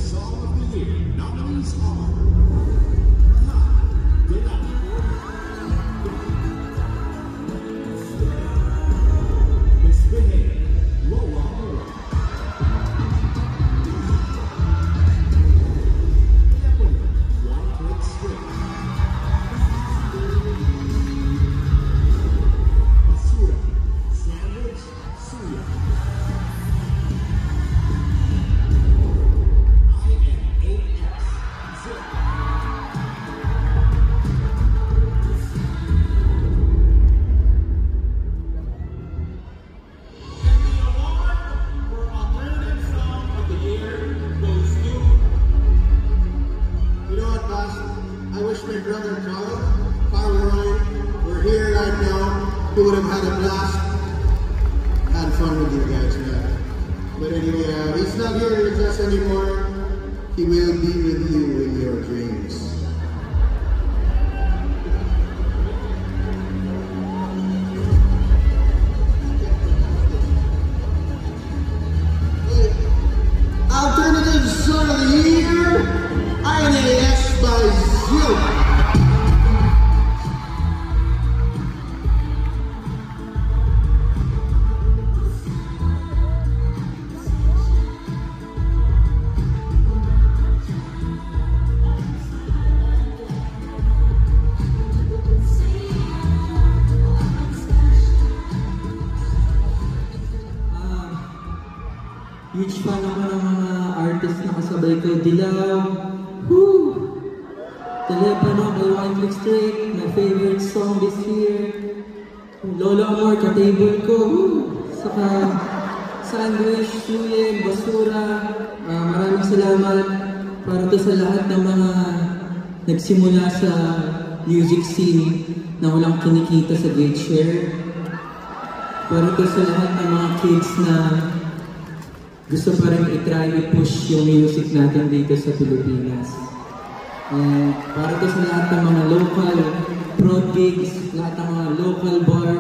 Song of the Year nominees are Misbehave, Lola Moore. Lepony, One Click Switch. Basura, Sandwich, Suya. IM8X, Zip. You know what, boss? I wish my brother Carl Roy, were here right now. He would have had a blast. Had fun with you guys, man. But anyway, he's not here with us anymore. He will be with you in your dreams. Alternative Song of the Year, INAS by Zip. Huge fan ako ng mga artist na kasabay ko. Dilaw, woo! Telepono by One Click Straight, my favorite song this year. Lola Moore, ka-table ko, woo! Saka Sandwich, Suyen, Basura. Maraming salamat para to sa lahat ng mga nagsimula sa music scene na walang kinikita sa Great Share. Para to sa lahat ng mga kids na gusto pa rin i-try i-push yung music natin dito sa Pilipinas. And para to sa lahat ng mga local prod gigs, lahat ng mga local bar.